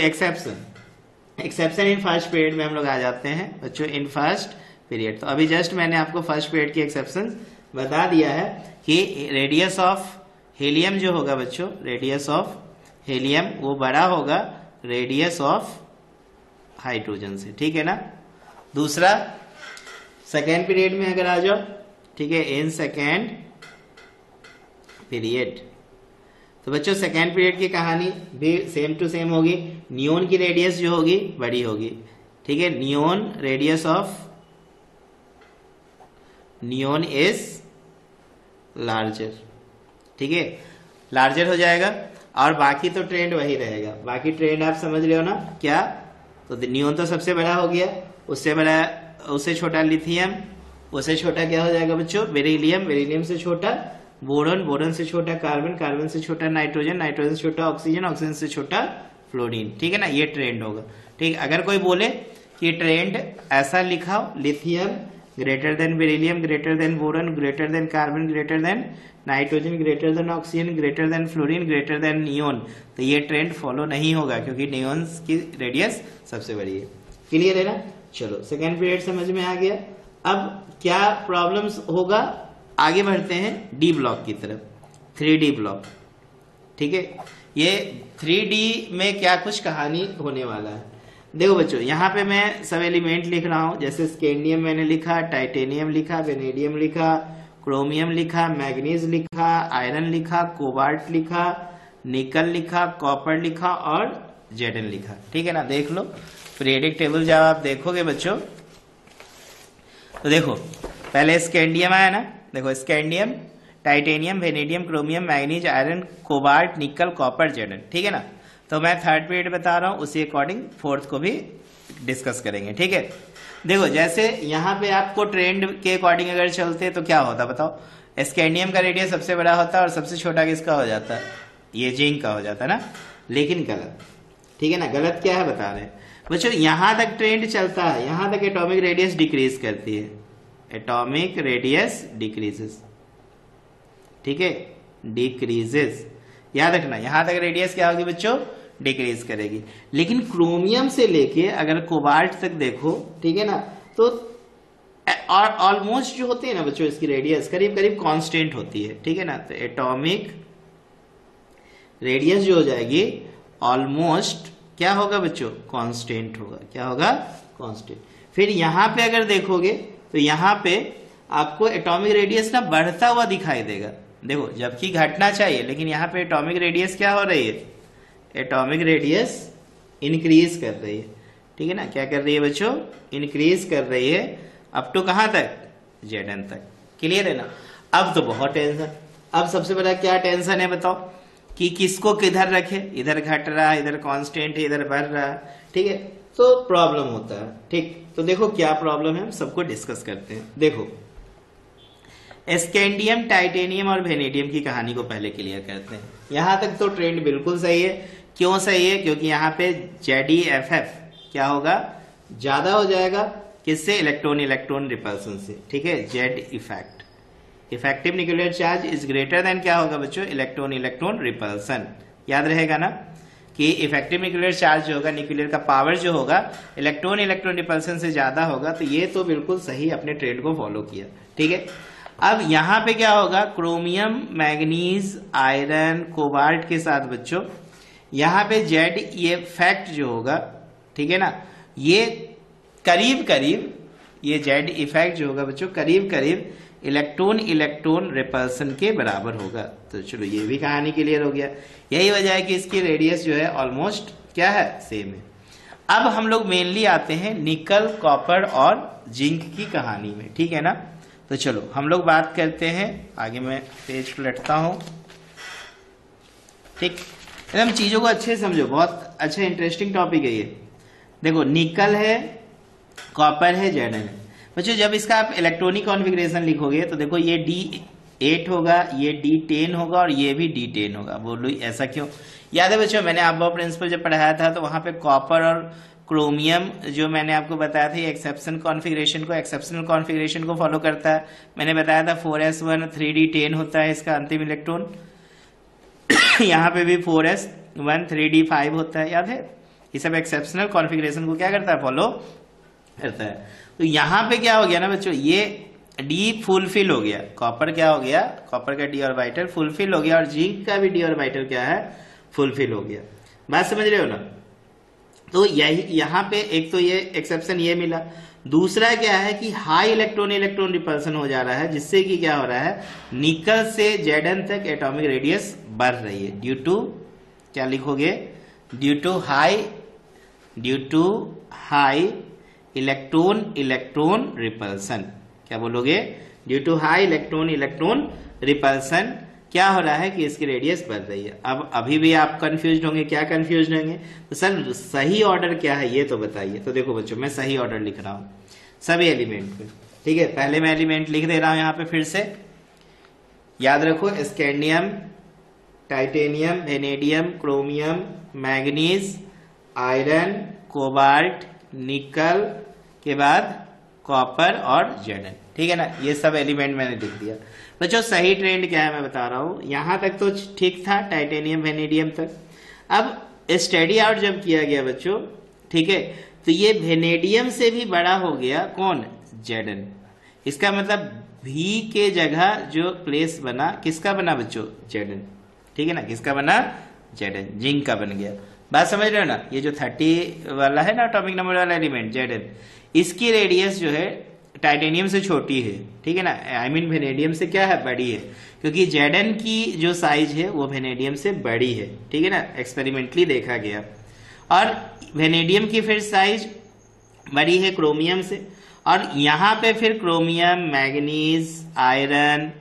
Speaker 1: एक्सेप्शन इन फर्स्ट पीरियड में हम लोग आ जाते हैं बच्चों, इन फर्स्ट पीरियड। तो अभी जस्ट मैंने आपको फर्स्ट पीरियड की एक्सेप्शन बता दिया है कि रेडियस ऑफ हीलियम जो होगा बच्चों, रेडियस ऑफ हीलियम वो बड़ा होगा रेडियस ऑफ हाइड्रोजन से, ठीक है ना। दूसरा सेकेंड पीरियड में अगर आ जाओ, ठीक है, इन सेकेंड पीरियड, तो बच्चों सेकेंड पीरियड की कहानी भी सेम टू सेम होगी। नियोन की रेडियस जो होगी बड़ी होगी, ठीक है। Neon radius of neon is larger, ठीक है, लार्जर हो जाएगा। और बाकी तो ट्रेंड वही रहेगा, बाकी ट्रेंड आप समझ रहे हो ना क्या। तो नियोन तो सबसे बड़ा हो गया, उससे बड़ा, उससे छोटा लिथियम, उससे छोटा क्या हो जाएगा बच्चों, बेरिलियम, बेरिलियम से छोटा बोरॉन, बोरॉन से छोटा कार्बन, कार्बन से छोटा नाइट्रोजन, नाइट्रोजन से छोटा ऑक्सीजन, ऑक्सीजन से छोटा फ्लोरीन, ठीक है ना। ये ट्रेंड होगा, ठीक। अगर कोई बोले कि ट्रेंड ऐसा लिखाओ, lithium greater than beryllium, greater than boron, greater than carbon, greater than nitrogen, greater than oxygen, greater than fluorine, greater than neon, तो ये ट्रेंड फॉलो नहीं होगा क्योंकि नियोन की रेडियस सबसे बड़ी है। क्लियर है ना। चलो सेकेंड पीरियड समझ में आ गया। अब क्या प्रॉब्लम्स होगा, आगे बढ़ते हैं डी ब्लॉक की तरफ, 3D ब्लॉक, ठीक है। ये 3D में क्या कुछ कहानी होने वाला है। देखो बच्चों यहाँ पे मैं सब एलिमेंट लिख रहा हूं, जैसे स्कैंडियम मैंने लिखा, टाइटेनियम लिखा, वेनेडियम लिखा, क्रोमियम लिखा, मैग्नीज लिखा, आयरन लिखा, कोबाल्ट लिखा, निकल लिखा, कॉपर लिखा और जेडन लिखा, ठीक है ना। देख लो पीरियोडिक टेबल जब आप देखोगे बच्चों तो देखो पहले स्कैंडियम आया ना, देखो scandium, titanium, vanadium, chromium, manganese, iron, cobalt, निकल, कॉपर, जेडन, ठीक है ना। तो मैं थर्ड पीरियड बता रहा हूं, उसी अकॉर्डिंग फोर्थ को भी डिस्कस करेंगे, ठीक है। देखो जैसे यहाँ पे आपको ट्रेंड के अकॉर्डिंग अगर चलते तो क्या होता बताओ, स्कैंडियम का रेडियस सबसे बड़ा होता है और सबसे छोटा किसका हो जाता है, ये जिंक का हो जाता है ना। लेकिन गलत, ठीक है ना। गलत क्या है बता रहे हैं बच्चों, यहां तक ट्रेंड चलता है, यहां तक एटॉमिक रेडियस डिक्रीज करती है, एटॉमिक रेडियस डिक्रीजेस, ठीक है, डिक्रीजेस, याद रखना। यहां तक रेडियस क्या होगी बच्चों, डिक्रीज करेगी। लेकिन क्रोमियम से लेके अगर कोबाल्ट तक देखो, ठीक है ना, तो और ऑलमोस्ट जो होते हैं ना बच्चों इसकी रेडियस करीब करीब कांस्टेंट होती है, ठीक है ना। तो एटॉमिक रेडियस जो हो जाएगी ऑलमोस्ट क्या होगा बच्चों, कांस्टेंट होगा। क्या होगा, कांस्टेंट। फिर यहां पे अगर देखोगे तो यहां पे आपको एटॉमिक रेडियस ना बढ़ता हुआ दिखाई देगा, देखो जबकि घटना चाहिए, लेकिन यहाँ पे एटॉमिक रेडियस क्या हो रही है, एटॉमिक रेडियस इंक्रीज कर रही है, ठीक है ना। क्या कर रही है बच्चों, इंक्रीज कर रही है अप टू कहां तक, Zn तक। क्लियर है ना। अब तो बहुत टेंशन, अब सबसे बड़ा क्या टेंशन है बताओ, कि किसको किधर रखे, इधर घट रहा है, इधर कांस्टेंट है, इधर बढ़ रहा है, ठीक है, तो प्रॉब्लम होता है। ठीक, तो देखो क्या प्रॉब्लम है, हम सबको डिस्कस करते हैं। देखो स्कैंडियम, टाइटेनियम और वेनेडियम की कहानी को पहले क्लियर करते हैं। यहां तक तो ट्रेंड बिल्कुल सही है। क्यों सही है, क्योंकि यहाँ पे ZeFF क्या होगा, ज्यादा हो जाएगा, किससे, इलेक्ट्रॉन इलेक्ट्रॉन रिपल्सन से, ठीक है। Z effect, effective nuclear charge is greater than क्या होगा बच्चों, इलेक्ट्रॉन इलेक्ट्रॉन रिपल्सन। याद रहेगा ना कि इफेक्टिव न्यूक्लियर चार्ज जो होगा, न्यूक्लियर का पावर जो होगा, इलेक्ट्रॉन इलेक्ट्रॉन रिपल्सन से ज्यादा होगा। तो ये तो बिल्कुल सही अपने ट्रेंड को फॉलो किया, ठीक है। अब यहां पे क्या होगा, क्रोमियम, मैग्नीज, आयरन, कोबाल्ट के साथ बच्चों यहां पे Z ये फैक्ट जो होगा, ठीक है ना, ये करीब करीब, ये Z इफेक्ट जो होगा बच्चों करीब करीब इलेक्ट्रॉन इलेक्ट्रॉन रिपल्सन के बराबर होगा। तो चलो ये भी कहानी क्लियर हो गया। यही वजह है कि इसकी रेडियस जो है ऑलमोस्ट क्या है, सेम है। अब हम लोग मेनली आते हैं निकल, कॉपर और जिंक की कहानी में, ठीक है ना। तो चलो हम लोग बात करते हैं आगे, मैं पेज पलटता हूं, ठीक। एकदम चीजों को अच्छे से समझो, बहुत अच्छा इंटरेस्टिंग टॉपिक है ये। देखो निकल है, कॉपर है, Zn है बच्चों। जब इसका आप इलेक्ट्रॉनिक कॉन्फ़िगरेशन लिखोगे तो देखो ये D8 होगा, ये D10 होगा और ये भी D10 होगा। बोलो ऐसा क्यों, याद है बच्चों मैंने अबव प्रिंसिपल जब पढ़ाया था तो वहां पे कॉपर और क्रोमियम जो मैंने आपको बताया था, ये एक्सेप्शनल कॉन्फ़िगरेशन को फॉलो करता है। मैंने बताया था 4s1 3d10 होता है इसका अंतिम इलेक्ट्रॉन यहाँ पे भी 4s1 3d5 होता है, याद है। ये सब एक्सेप्शनल कॉन्फ़िगरेशन को क्या करता है, फॉलो करता है। तो यहाँ पे क्या हो गया ना बच्चों, ये D फुलफिल हो गया, कॉपर क्या हो गया, कॉपर का D ऑर्बिटल फुलफिल हो गया और जिंक का भी D ऑर्बिटल क्या है, फुलफिल हो गया। बात समझ रहे हो ना। तो यही यहाँ पे एक तो ये एक्सेप्शन ये मिला, दूसरा क्या है कि हाई इलेक्ट्रॉन इलेक्ट्रॉन रिपल्सन हो जा रहा है, जिससे कि क्या हो रहा है, निकल से Zn तक एटॉमिक रेडियस बढ़ रही है। ड्यू टू क्या लिखोगे, due to high electron electron repulsion. क्या बोलोगे, due to high electron electron repulsion क्या हो रहा है कि इसकी रेडियस बढ़ रही है। अब अभी भी आप कंफ्यूज होंगे, क्या कंफ्यूज होंगे, तो सर सही ऑर्डर क्या है ये तो बताइए। तो देखो बच्चों मैं सही ऑर्डर लिख रहा हूं सभी एलिमेंट पे, ठीक है। पहले मैं एलिमेंट लिख दे रहा हूं यहाँ पे, फिर से याद रखो, scandium, titanium, vanadium, chromium, manganese, iron, cobalt, निकल के बाद कॉपर और Zn, ठीक है ना। ये सब एलिमेंट मैंने लिख दिया बच्चों। सही ट्रेंड क्या है मैं बता रहा हूं, यहां तक तो ठीक था, टाइटेनियम वेनेडियम तक। अब स्टडी आउट जब किया गया बच्चों, ठीक है, तो ये वेनेडियम से भी बड़ा हो गया कौन, Zn। इसका मतलब V के जगह जो प्लेस बना, किसका बना बच्चों, Zn, ठीक है ना। किसका बना, Zn, जिंक का बन गया। बात समझ रहे हो ना। ये जो 30 वाला है ना एटॉमिक नंबर वाला एलिमेंट Zn, इसकी रेडियस जो है टाइटेनियम से छोटी है, ठीक है ना। आई मीन वेनेडियम से क्या है, बड़ी है, क्योंकि Zn की जो साइज है वो वेनेडियम से बड़ी है, ठीक है ना, एक्सपेरिमेंटली देखा गया। और वेनेडियम की फिर साइज बड़ी है क्रोमियम से, और यहाँ पे फिर क्रोमियम, मैग्नीज, आयरन,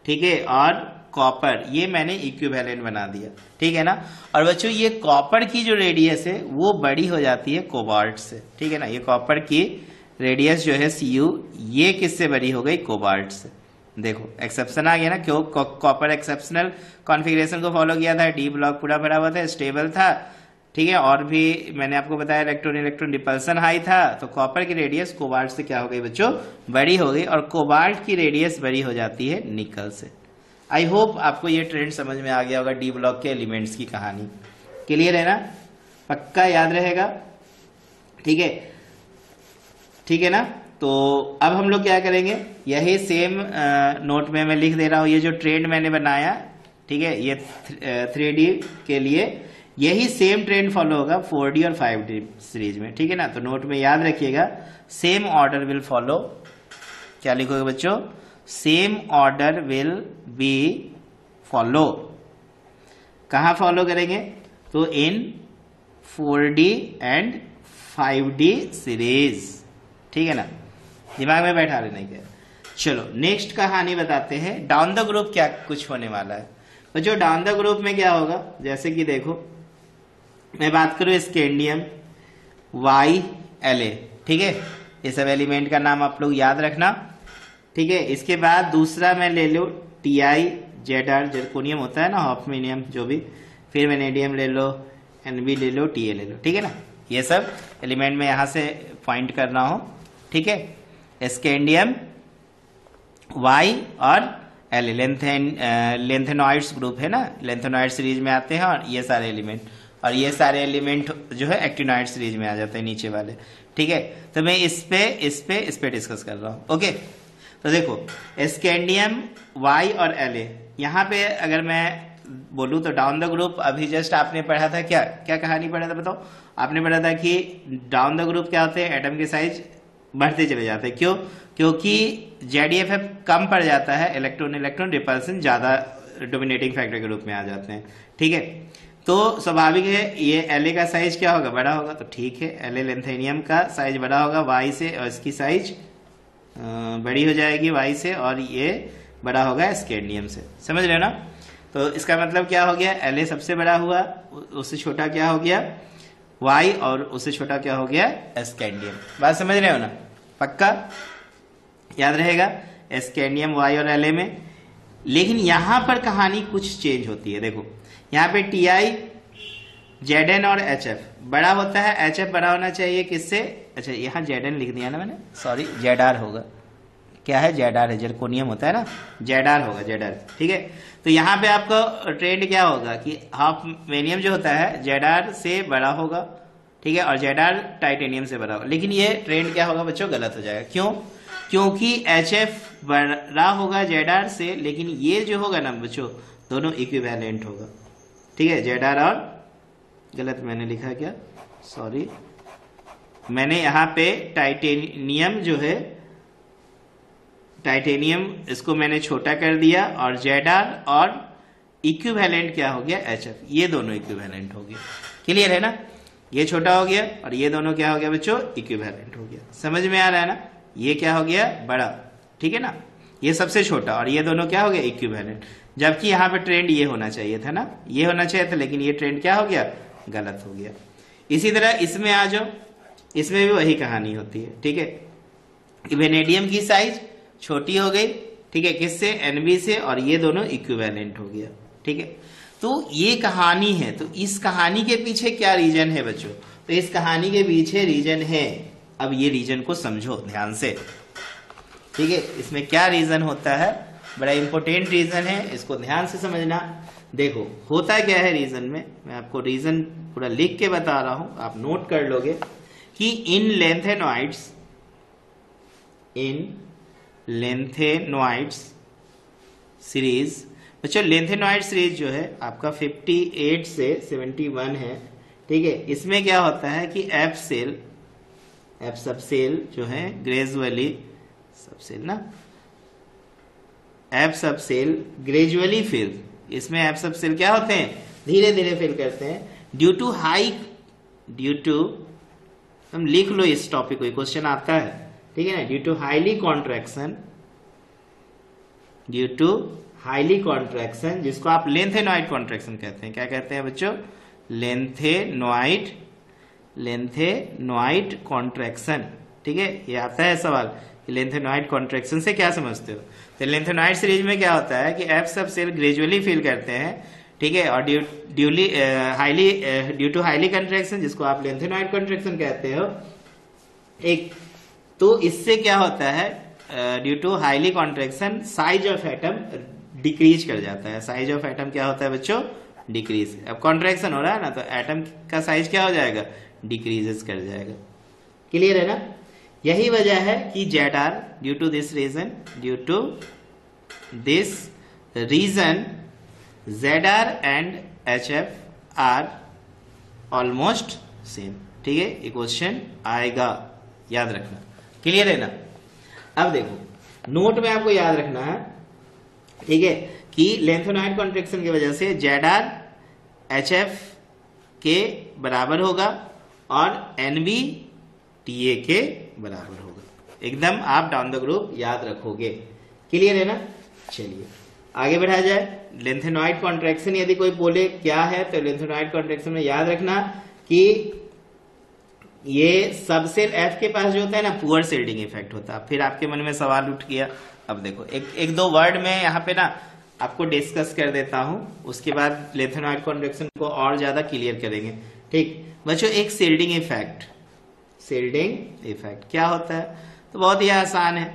Speaker 1: ठीक है, और कॉपर, ये मैंने इक्विवेलेंट बना दिया, ठीक है ना। और बच्चों ये कॉपर की जो रेडियस है वो बड़ी हो जाती है कोबाल्ट से, ठीक है ना। ये कॉपर की रेडियस जो है Cu, ये किससे बड़ी हो गई, कोबाल्ट से। देखो एक्सेप्शन आ गया ना, क्यों, कॉपर एक्सेप्शनल कॉन्फ़िगरेशन को फॉलो किया था, D ब्लॉक पूरा भरा हुआ था, स्टेबल था, ठीक है। और भी मैंने आपको बताया इलेक्ट्रॉन इलेक्ट्रॉन रिपल्सन हाई था, तो कॉपर की रेडियस कोबाल्ट से क्या हो गई बच्चों, बड़ी हो गई, और कोबाल्ट की रेडियस बड़ी हो जाती है निकल से। आई होप आपको ये ट्रेंड समझ में आ गया होगा, D ब्लॉक के एलिमेंट्स की कहानी क्लियर है ना, पक्का याद रहेगा, ठीक है, ठीक है ना। तो अब हम लोग क्या करेंगे, यही सेम नोट में मैं लिख दे रहा हूं, ये जो ट्रेंड मैंने बनाया, ठीक है, ये 3D के लिए यही सेम ट्रेंड फॉलो होगा 4D और 5D सीरीज में, ठीक है ना। तो नोट में याद रखिएगा, सेम ऑर्डर विल फॉलो, क्या लिखोगे बच्चों, same order will be follow, कहाँ फॉलो करेंगे? तो इन 4D एंड 5D सीरीज, ठीक है ना, दिमाग में बैठा लेना क्या। चलो नेक्स्ट कहानी बताते हैं। डाउन द ग्रुप क्या कुछ होने वाला है। तो जो डाउन द ग्रुप में क्या होगा, जैसे कि देखो मैं बात करूं स्कैंडियम YLA, ठीक है, ये सब एलिमेंट का नाम आप लोग याद रखना, ठीक है। इसके बाद दूसरा मैं ले लो TiZr, जर्कोनियम होता है ना, हॉफमेनियम जो भी, फिर वेनेडियम ले लो, Nb ले लो, Ta ले लो, ठीक है ना। ये सब एलिमेंट में यहां से पॉइंट करना हो, ठीक है। स्कैंडियम Y और L लेंथेनॉइड्स ग्रुप है ना, लेंथेनॉइड सीरीज में आते हैं, और ये सारे एलिमेंट, और ये सारे एलिमेंट जो है एक्टिनॉइड सीरीज में आ जाते हैं नीचे वाले, ठीक है। तो मैं इस पे डिस्कस कर रहा हूं, ओके। तो देखो स्कैंडियम Y और La, यहाँ पे अगर मैं बोलूं तो डाउन द ग्रुप, अभी जस्ट आपने पढ़ा था, क्या क्या कहानी पढ़ा था बताओ? आपने पढ़ा था कि डाउन द ग्रुप क्या होते हैं, एटम के साइज बढ़ते चले जाते हैं। क्यों? क्योंकि ZeFF कम पड़ जाता है, इलेक्ट्रॉन रिपल्सन ज्यादा डोमिनेटिंग फैक्टर के रूप में आ जाते हैं, ठीक है। तो स्वाभाविक है ये La का साइज क्या होगा, बड़ा होगा, तो ठीक है La लेंथेनियम का साइज बड़ा होगा Y से, और इसकी साइज बड़ी हो जाएगी Y से, और ये बड़ा होगा स्कैंडियम से, समझ रहे हो ना। तो इसका मतलब क्या हो गया, La सबसे बड़ा हुआ, उससे छोटा क्या हो गया Y, और उससे छोटा क्या हो गया स्कैंडियम। बात समझ रहे हो ना, पक्का याद रहेगा स्कैंडियम Y और La में। लेकिन यहां पर कहानी कुछ चेंज होती है। देखो यहाँ पे Ti Zn और HF बड़ा होता है, HF बड़ा होना चाहिए किससे, अच्छा यहाँ Zn लिख दिया ना मैंने, सॉरी Zr होगा, क्या है Zr है, जर्कोनियम होता है ना, Zr होगा, Zr, ठीक है। तो यहाँ पे आपको ट्रेंड क्या होगा कि हॉफमेनियम जो होता है Zr से बड़ा होगा, ठीक है, और Zr टाइटेनियम से बड़ा होगा। लेकिन ये ट्रेंड क्या होगा बच्चों, गलत हो जाएगा। क्यों? क्योंकि HF बड़ा होगा Zr से, लेकिन ये जो होगा ना बच्चों, दोनों इक्विवेलेंट होगा, ठीक है। Zr और, गलत मैंने लिखा क्या, सॉरी, मैंने यहाँ पे टाइटेनियम जो है, टाइटेनियम इसको मैंने छोटा कर दिया, और Zr और इक्विवेलेंट क्या हो गया HF, ये दोनों इक्विवेलेंट हो गए। क्लियर है ना, ये छोटा हो गया और ये दोनों क्या हो गया बच्चों, इक्विवेलेंट हो गया। समझ में आ रहा है ना, ये क्या हो गया बड़ा, ठीक है ना, ये सबसे छोटा, और ये दोनों क्या हो गया इक्विवेलेंट। जबकि यहाँ पे ट्रेंड ये होना चाहिए था ना, ये होना चाहिए था, लेकिन ये ट्रेंड क्या हो गया, गलत हो गया। इसी तरह इसमें आ जाओ, इसमें भी वही कहानी होती है, ठीक है। वेनेडियम की साइज छोटी हो गई, ठीक है, किससे, Nb से, और ये दोनों इक्विवेलेंट हो गया, ठीक है। तो ये कहानी है। तो इस कहानी के पीछे क्या रीजन है बच्चों, तो इस कहानी के पीछे रीजन है, अब ये रीजन को समझो ध्यान से, ठीक है। इसमें क्या रीजन होता है, बड़ा इंपॉर्टेंट रीजन है, इसको ध्यान से समझना। देखो होता क्या है रीजन में, मैं आपको रीजन पूरा लिख के बता रहा हूं, आप नोट कर लोगे कि इन लेंथेनॉइड्स सीरीज, बच्चों लेंथेनॉइड सीरीज जो है आपका 58 से 71 है, ठीक है। इसमें क्या होता है कि एफ सब सेल जो है ग्रेजुअली, सब सेल ना, एफ सब सेल ग्रेजुअली फिल, इसमें एफ सब सेल क्या होते हैं, धीरे धीरे फिल करते हैं, ड्यू टू हम लिख लो इस टॉपिक को, क्वेश्चन आता है, ठीक है ना, ड्यू टू हाईली कॉन्ट्रैक्शन, जिसको आप लेंथेनॉइड कॉन्ट्रैक्शन कहते हैं। क्या कहते हैं बच्चों, लेंथेनॉइड कॉन्ट्रैक्शन, ठीक है। ये आता है सवाल कि लेंथेनॉइड कॉन्ट्रैक्शन से क्या समझते हो। तो लेंथेनॉइड सीरीज में क्या होता है कि एफ सब सेल ग्रेजुअली फिल करते हैं, ठीक है, और ड्यू टू हाईली कॉन्ट्रैक्शन, जिसको आप लेंथेनॉइड कॉन्ट्रैक्शन कहते हो एक। तो इससे क्या होता है, due to highly contraction size of atom decrease कर जाता है। साइज ऑफ एटम क्या होता है बच्चों, डिक्रीज। अब कॉन्ट्रैक्शन हो रहा है ना, तो एटम का साइज क्या हो जाएगा, डिक्रीजेस कर जाएगा। क्लियर है ना, यही वजह है कि Zr due to this reason Zr and HF are almost same, ठीक है। ये क्वेश्चन आएगा, याद रखना। क्लियर है ना। अब देखो नोट में आपको याद रखना है ठीक है, कि लेंथेनॉइड कॉन्ट्रैक्शन की वजह से ZR HF के बराबर होगा और NB TA के बराबर होगा। एकदम आप डाउन द ग्रुप याद रखोगे। क्लियर है ना? चलिए आगे बढ़ा जाए। लेंथेनॉइड कॉन्ट्रैक्शन यदि कोई बोले क्या है, तो लेंथेनॉइड कॉन्ट्रैक्शन में याद रखना कि ये सब सेल F के पास जो होता है ना, पुअर शिल्डिंग इफेक्ट होता है। फिर आपके मन में सवाल उठ गया। अब देखो एक दो वर्ड में यहाँ पे ना आपको डिस्कस कर देता हूं, उसके बाद लेंथेनॉइड कॉन्ट्रैक्शन को और ज्यादा क्लियर करेंगे। ठीक बच्चों, एक शिल्डिंग इफेक्ट, शिल्डिंग इफेक्ट क्या होता है? तो बहुत ही आसान है।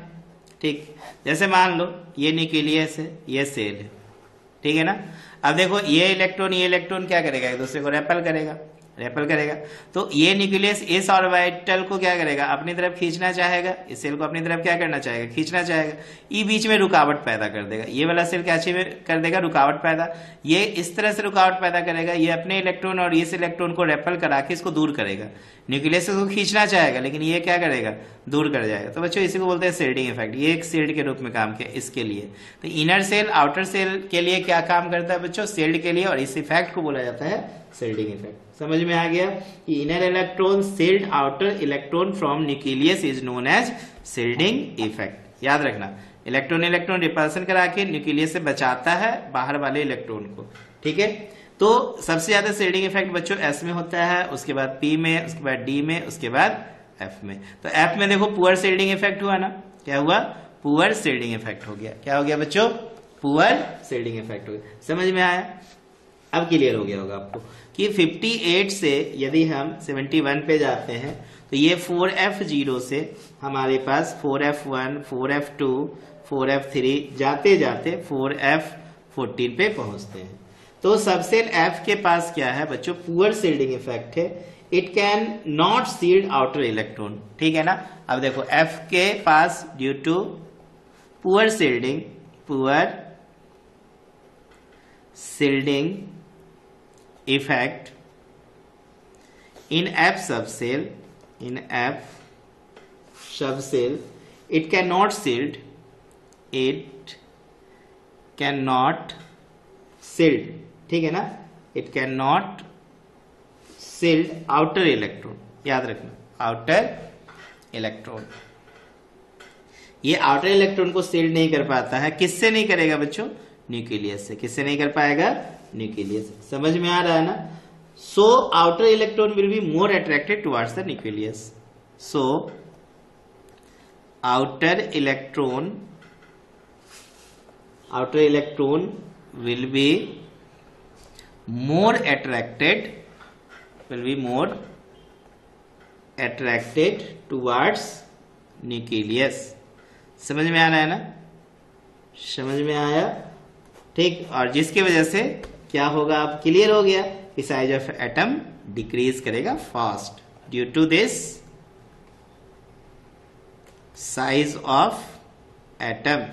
Speaker 1: ठीक, जैसे मान लो ये न्यूक्लियस है, ये सेल है, ठीक है ना। अब देखो ये इलेक्ट्रॉन क्या करेगा? एक दूसरे को रेपेल करेगा। तो ये न्यूक्लियस इस ऑर्बिटल को क्या करेगा? अपनी तरफ खींचना चाहेगा, इस सेल को अपनी तरफ क्या करना चाहेगा? खींचना चाहेगा। ये बीच में रुकावट पैदा कर देगा। ये वाला सेल क्या कर देगा? रुकावट पैदा। ये इस तरह से रुकावट पैदा करेगा, ये अपने इलेक्ट्रॉन और इस इलेक्ट्रॉन को रेपेल करा के इसको दूर करेगा। न्यूक्लियस को खींचना चाहेगा, लेकिन ये क्या करेगा? दूर कर जाएगा। तो बच्चों इसी को बोलते हैं शिल्डिंग इफेक्ट। ये एक शील्ड के रूप में काम किया इसके लिए। तो इनर सेल आउटर सेल के लिए क्या काम करता है बच्चों? शील्ड के लिए, और इस इफेक्ट को बोला जाता है शिल्डिंग इफेक्ट। समझ में आ गया कि inner electron shield outer electron from nucleus is known as shielding effect. याद रखना, इलेक्ट्रॉन रिपल्सन करा के न्यूक्लियस से बचाता है बाहर वाले इलेक्ट्रॉन को। ठीक है, तो सबसे ज्यादा शिल्डिंग इफेक्ट बच्चों S में होता है, उसके बाद P में, उसके बाद D में, उसके बाद F में। तो F में देखो पुअर शिल्डिंग इफेक्ट हुआ ना, क्या हुआ? पुअर शिल्डिंग इफेक्ट हो गया। क्या हो गया बच्चों? पुअर शिल्डिंग इफेक्ट हो गया। समझ में आया? अब क्लियर हो गया होगा आपको कि 58 से यदि हम 71 पे जाते हैं तो ये 4F0 से हमारे पास 4F1, 4F2, 4F3 जाते जाते 4F14 पे पहुंचते हैं। तो सबसेल F के पास क्या है बच्चों? पुअर शिल्डिंग इफेक्ट है। It can not shield outer electron. ठीक है ना। अब देखो F के पास due to poor shielding effect in F subcell, it cannot shield, ठीक है ना, it cannot shield outer electron। याद रखना आउटर इलेक्ट्रॉन, ये आउटर इलेक्ट्रॉन को शील्ड नहीं कर पाता है। किससे नहीं करेगा बच्चों? न्यूक्लियस से। किससे नहीं कर पाएगा? न्यूक्लियस। समझ में आ रहा है ना? So outer electron will be more attracted towards the nucleus. So outer electron will be more attracted towards nucleus। समझ में आ रहा है ना? समझ में आया? ठीक, और जिसकी वजह से क्या होगा? अब क्लियर हो गया कि साइज ऑफ एटम डिक्रीज करेगा fast. Due to this size of atom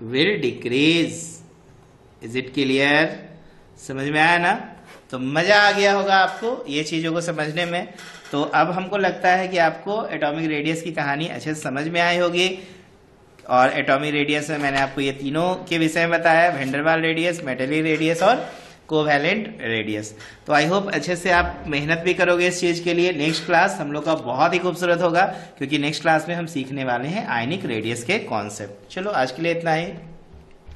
Speaker 1: will decrease. Is it clear? समझ में आया ना? तो मजा आ गया होगा आपको ये चीजों को समझने में। तो अब हमको लगता है कि आपको एटॉमिक रेडियस की कहानी अच्छे से समझ में आई होगी। और एटॉमिक रेडियस में मैंने आपको ये तीनों के विषय में बताया, van der Waals radius, metallic radius और कोवैलेंट रेडियस। तो आई होप अच्छे से आप मेहनत भी करोगे इस चीज के लिए। नेक्स्ट क्लास हम लोग का बहुत ही खूबसूरत होगा, क्योंकि नेक्स्ट क्लास में हम सीखने वाले हैं आयनिक रेडियस के कॉन्सेप्ट। चलो आज के लिए इतना ही।